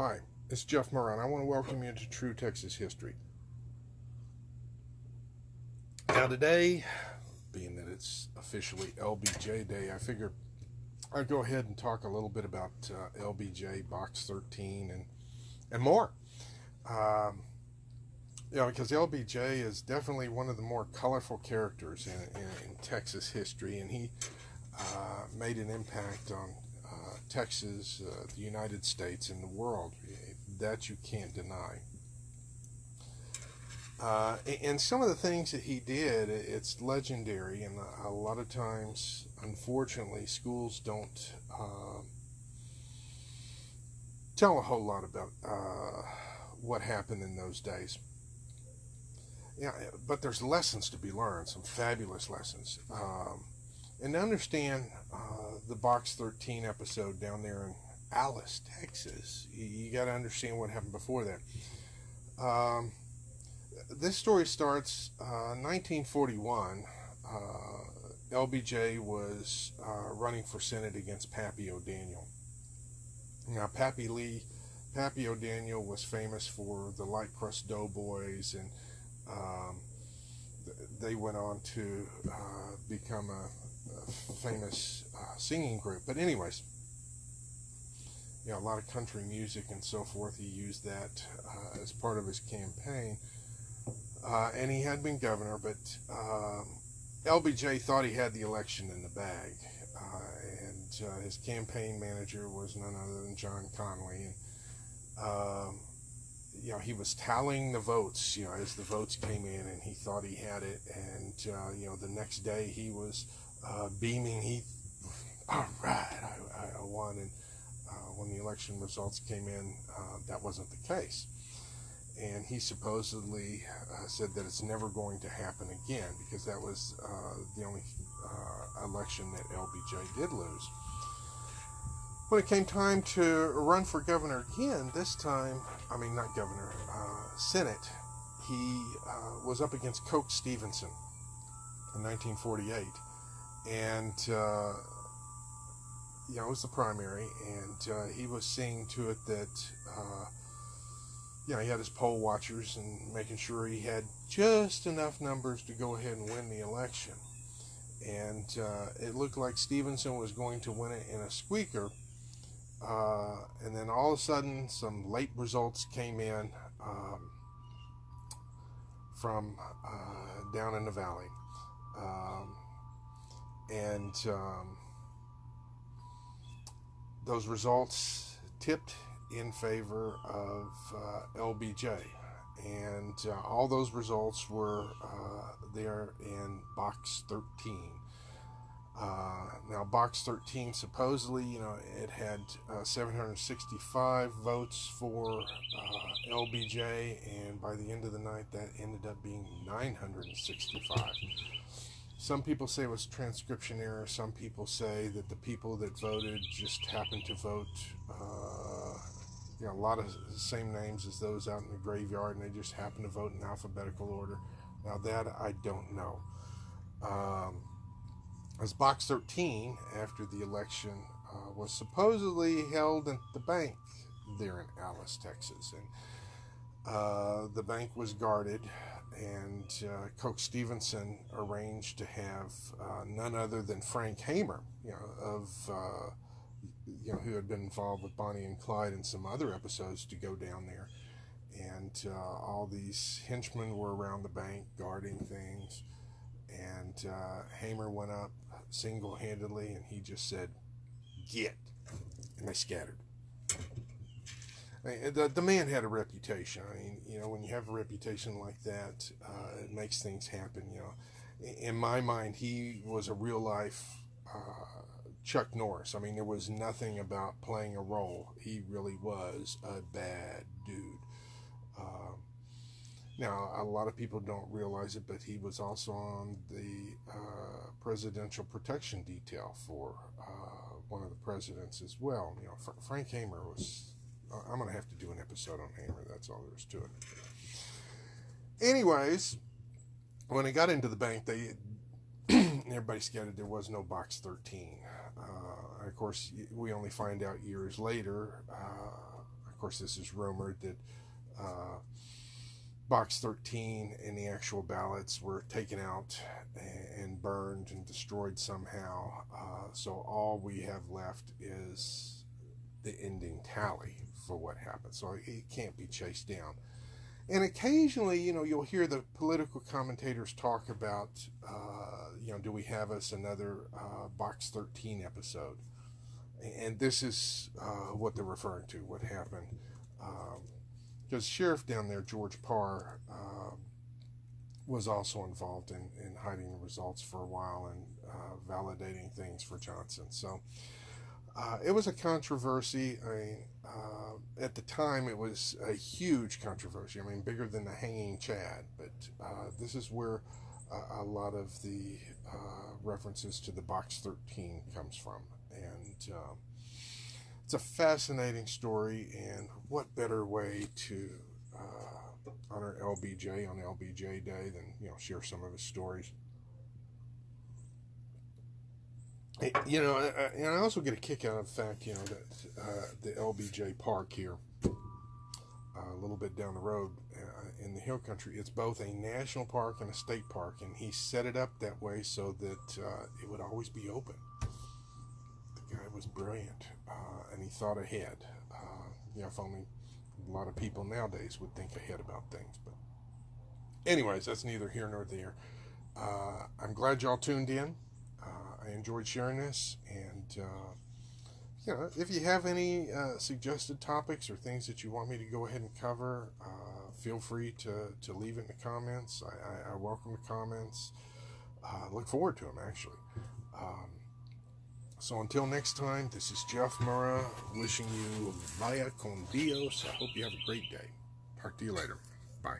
Hi, it's Jeff Moran. I want to welcome you to True Texas History. Now today, being that it's officially LBJ Day, I figure I'd go ahead and talk a little bit about LBJ, Box 13, and more. Um, because LBJ is definitely one of the more colorful characters in Texas history, and he made an impact on Texas, the United States, and the world. That you can't deny. And some of the things that he did, it's legendary, and a lot of times, unfortunately, schools don't tell a whole lot about what happened in those days. Yeah, but there's lessons to be learned, some fabulous lessons. And to understand the Box 13 episode down there in Alice, Texas, you got to understand what happened before that. This story starts 1941. LBJ was running for Senate against Pappy O'Daniel. Now, Pappy O'Daniel was famous for the Light Crust Doughboys, and they went on to become a famous singing group. But anyways, a lot of country music and so forth. He used that as part of his campaign. And he had been governor, but LBJ thought he had the election in the bag. And his campaign manager was none other than John Conway. And, he was tallying the votes, as the votes came in, and he thought he had it. And, the next day he was beaming. All right, I won. And when the election results came in, that wasn't the case. And he supposedly said that it's never going to happen again, because that was the only election that LBJ did lose. When it came time to run for governor again, this time, not governor, Senate, he was up against Coke Stevenson in 1948. And, it was the primary, and he was seeing to it that he had his poll watchers and making sure he had just enough numbers to go ahead and win the election. And it looked like Stevenson was going to win it in a squeaker. And then all of a sudden, some late results came in from down in the valley. And those results tipped in favor of LBJ, and all those results were there in Box 13. Now, Box 13 supposedly, it had 765 votes for LBJ, and by the end of the night, that ended up being 965. Some people say it was transcription error. Some people say that the people that voted just happened to vote, a lot of the same names as those out in the graveyard, and they just happened to vote in alphabetical order. Now that I don't know. As Box 13, after the election, was supposedly held at the bank there in Alice, Texas. And the bank was guarded, and Coke Stevenson arranged to have none other than Frank Hamer, who had been involved with Bonnie and Clyde and some other episodes, to go down there. And all these henchmen were around the bank guarding things. And Hamer went up single-handedly, and he just said, "Get," and they scattered. The man had a reputation. When you have a reputation like that, it makes things happen. In my mind, he was a real-life Chuck Norris. There was nothing about playing a role. He really was a bad dude. Now, a lot of people don't realize it, but he was also on the Presidential Protection Detail for one of the presidents as well. Frank Hamer was... I'm going to have to do an episode on Hamer. That's all there is to it. Anyways, when it got into the bank, everybody scattered. There was no Box 13. Of course, we only find out years later. of course, this is rumored that Box 13 and the actual ballots were taken out and burned and destroyed somehow. So all we have left is the ending tally for what happened. So it can't be chased down. And occasionally, you'll hear the political commentators talk about, do we have us another Box 13 episode? And this is what they're referring to, what happened. Because sheriff down there, George Parr, was also involved in hiding the results for a while and validating things for Johnson. So it was a controversy. I mean, at the time, it was a huge controversy. I mean, bigger than the hanging Chad. But this is where a lot of the references to the Box 13 comes from. And it's a fascinating story, and what better way to honor LBJ on LBJ Day than share some of his stories. And I also get a kick out of the fact that the LBJ Park here, a little bit down the road in the hill country, it's both a national park and a state park, and he set it up that way so that it would always be open. The guy was brilliant, and he thought ahead. If only a lot of people nowadays would think ahead about things. But anyways, that's neither here nor there. I'm glad y'all tuned in. I enjoyed sharing this, and if you have any suggested topics or things that you want me to go ahead and cover, feel free to leave it in the comments. I welcome the comments. Look forward to them, actually. So until next time, this is Jeff Murrah wishing you vaya con Dios. I hope you have a great day. Talk to you later. Bye.